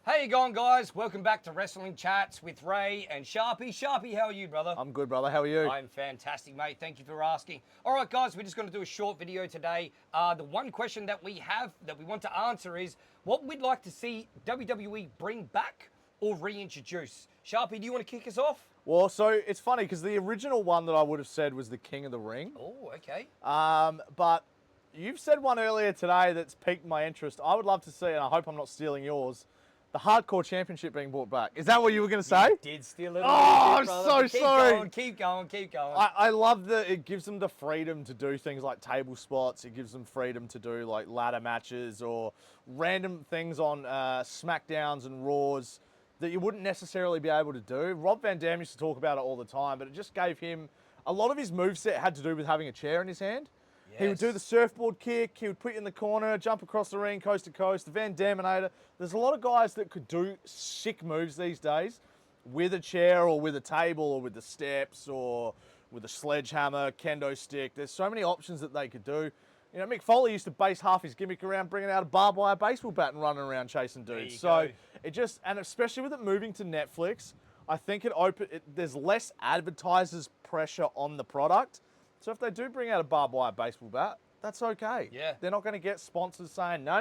How you going, guys? Welcome back to Wrestling Chats with Ray and Sharpy. Sharpy, how are you, brother? I'm good, brother. How are you? I'm fantastic, mate. Thank you for asking. All right, guys, we're just going to do a short video today. The one question that we have that we want to answer is what we'd like to see WWE bring back or reintroduce. Sharpy, do you want to kick us off? Well, so it's funny because the original one that I would have said was the King of the Ring. Oh, okay. But you've said one earlier today that's piqued my interest. I would love to see, and I hope I'm not stealing yours, the Hardcore Championship being brought back. Is that what you were going to say? You did steal it. Oh, I'm brother. so sorry. Keep going. I love that it gives them the freedom to do things like table spots. It gives them freedom to do like ladder matches or random things on SmackDowns and Raws that you wouldn't necessarily be able to do. Rob Van Dam used to talk about it all the time, but it just gave him, a lot of his moveset had to do with having a chair in his hand. Yes. He would do the surfboard kick, he would put you in the corner, jump across the ring, coast to coast, the Van Daminator. There's a lot of guys that could do sick moves these days with a chair or with a table or with the steps or with a sledgehammer, kendo stick. There's so many options that they could do. You know, Mick Foley used to base half his gimmick around bringing out a barbed wire baseball bat and running around chasing dudes. So it just, and especially with it moving to Netflix, I think there's less advertisers' pressure on the product. So if they do bring out a barbed wire baseball bat, that's okay. Yeah. They're not going to get sponsors saying, no.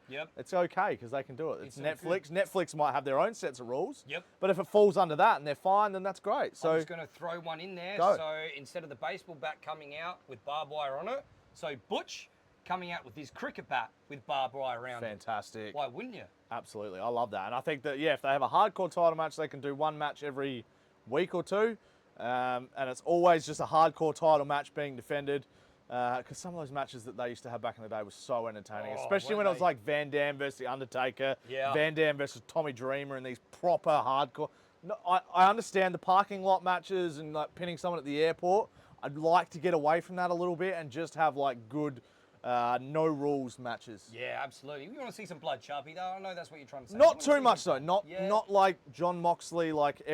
Yep. It's okay because they can do it. It's Netflix. Good. Netflix might have their own sets of rules. Yep. But if it falls under that and they're fine, then that's great. So I'm just going to throw one in there. Go. So instead of the baseball bat coming out with barbed wire on it, so Butch coming out with his cricket bat with barbed wire around fantastic. it. Why wouldn't you? Absolutely. I love that. And I think that, yeah, if they have a hardcore title match, they can do one match every week or two. And it's always just a hardcore title match being defended. Because some of those matches that they used to have back in the day was so entertaining. Especially when it was like Van Dam versus The Undertaker, Van Dam versus Tommy Dreamer, and these proper hardcore. No, I understand the parking lot matches and like pinning someone at the airport. I'd like to get away from that a little bit and just have like good, no rules matches. Yeah, absolutely. We want to see some blood, Sharpy, though. I know that's what you're trying to say. Not too much though. Not like John Moxley, like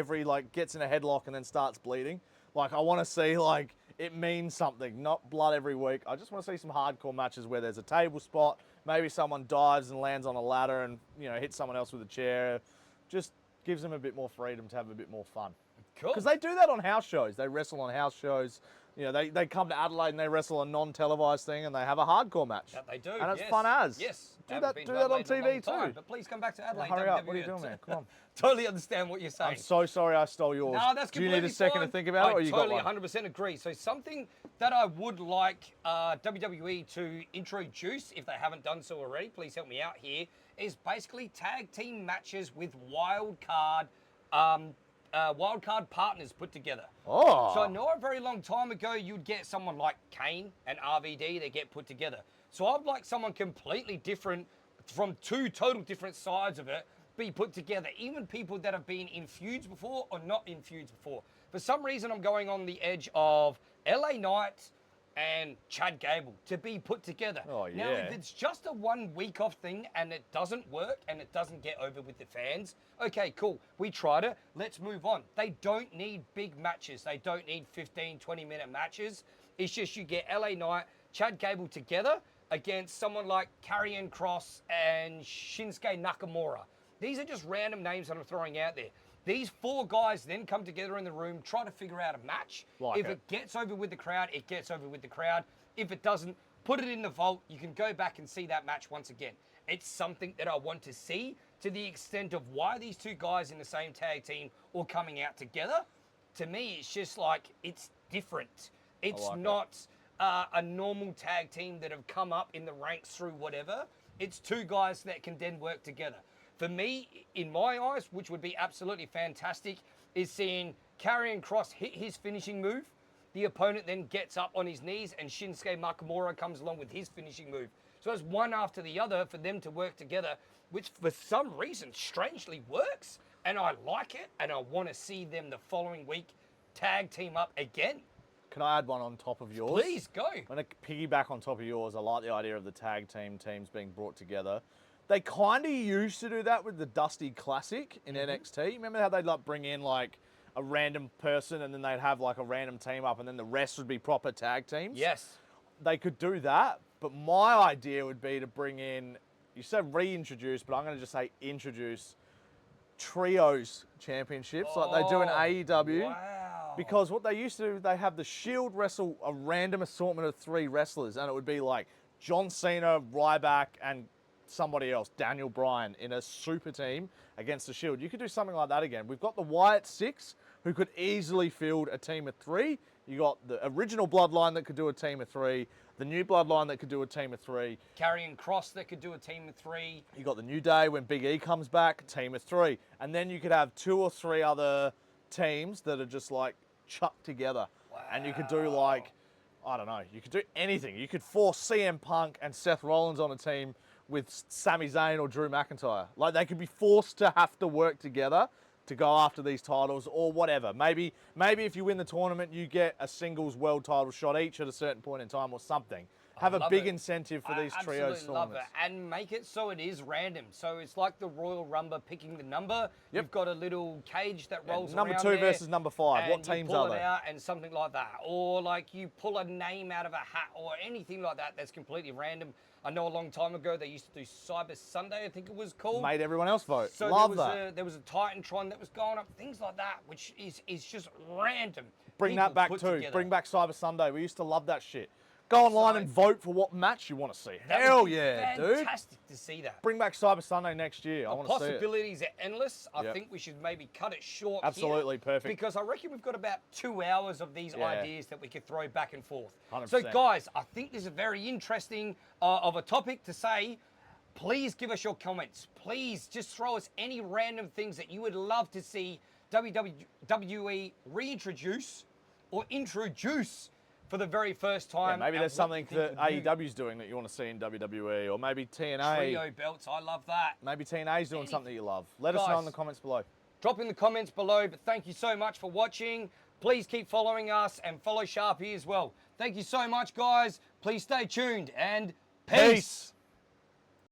gets in a headlock and then starts bleeding. Like I want to see like it means something, not blood every week. I just want to see some hardcore matches where there's a table spot, maybe someone dives and lands on a ladder and hits someone else with a chair. Just gives them a bit more freedom to have a bit more fun. Cool. Because they do that on house shows. They wrestle on house shows. They come to Adelaide and they wrestle a non-televised thing and they have a hardcore match. That they do. And it's fun as. Yes. Do that on TV too. But please come back to Adelaide. Hurry up. What are you doing, man? Come on. Totally understand what you're saying. I'm so sorry I stole yours. No, that's Do you completely need a second fine. to think about it, or you got one? I totally 100% agree. So something that I would like WWE to introduce, if they haven't done so already, please help me out here, is basically tag team matches with wild card partners put together. Oh. So I know a very long time ago you'd get someone like Kane and RVD, they get put together. So I'd like someone completely different from two total different sides of it be put together. Even people that have been in feuds before or not in feuds before. For some reason I'm going on the edge of LA Knight and Chad Gable to be put together. Oh, yeah. Now, if it's just a 1 week off thing and it doesn't work and it doesn't get over with the fans, okay, cool. We tried it. Let's move on. They don't need big matches. They don't need 15, 20-minute matches. It's just you get LA Knight, Chad Gable together against someone like Karrion Kross and Shinsuke Nakamura. These are just random names that I'm throwing out there. These four guys then come together in the room, try to figure out a match. If it gets over with the crowd, it gets over with the crowd. If it doesn't, put it in the vault. You can go back and see that match once again. It's something that I want to see, to the extent of why these two guys in the same tag team are coming out together. To me, it's just like, it's different. It's not a normal tag team that have come up in the ranks through whatever. It's two guys that can then work together. For me, in my eyes, which would be absolutely fantastic, is seeing Karrion Kross hit his finishing move. The opponent then gets up on his knees and Shinsuke Nakamura comes along with his finishing move. So it's one after the other for them to work together, which for some reason strangely works. And I like it, and I want to see them the following week tag team up again. Can I add one on top of yours? Please, go. I'm going to piggyback on top of yours. I like the idea of the tag teams being brought together. They kind of used to do that with the Dusty Classic in NXT. Remember how they'd like bring in like a random person and then they'd have like a random team up and then the rest would be proper tag teams? Yes. They could do that, but my idea would be to bring in, you said reintroduce, but I'm going to just say introduce trios championships like they do in AEW. Wow. Because what they used to do, they have the Shield wrestle a random assortment of 3 wrestlers, and it would be like John Cena, Ryback, and somebody else, Daniel Bryan, in a super team against the Shield. You could do something like that again. We've got the Wyatt 6, who could easily field a team of 3. You got the original Bloodline that could do a team of 3, the new Bloodline that could do a team of 3. Karrion Kross that could do a team of 3. You got the New Day when Big E comes back, team of 3. And then you could have 2 or 3 other teams that are just like chucked together. Wow. And you could do like, I don't know, you could do anything. You could force CM Punk and Seth Rollins on a team with Sami Zayn or Drew McIntyre. Like they could be forced to have to work together to go after these titles or whatever. Maybe if you win the tournament, you get a singles world title shot each at a certain point in time or something. Have a big incentive for these trios absolutely love it. tournaments. And make it so it is random. So it's like the Royal Rumble picking the number. Yep. You've got a little cage that rolls number around 2 there, versus number 5. and What teams you pull are it they? out and something like that. Or like you pull a name out of a hat or anything like that that's completely random. I know a long time ago they used to do Cyber Sunday, I think it was called. Made everyone else vote. So Love there was a Titantron that was going up, things like that, which is just random. Bring People that back put too. together. Bring back Cyber Sunday. We used to love that shit. Go online and vote for what match you want to see. That Hell would be yeah, dude. fantastic to see that. Bring back Cyber Sunday next year. I The want to see it. possibilities are endless. I Yep. think we should maybe cut it short. Absolutely, here, perfect. Because I reckon we've got about 2 hours of these Yeah. ideas that we could throw back and forth. 100%. So, guys, I think this is a very interesting of a topic to say. Please give us your comments. Please just throw us any random things that you would love to see WWE reintroduce or introduce for the very first Yeah, time. maybe and there's what something you think that would AEW's doing that you want to see in WWE, or maybe TNA. Trio belts, I love that. Maybe TNA's doing something you love. Let us know Guys. in the comments below. Drop in the comments below, but thank you so much for watching. Please keep following us and follow Sharpy as well. Thank you so much, guys. Please stay tuned and peace.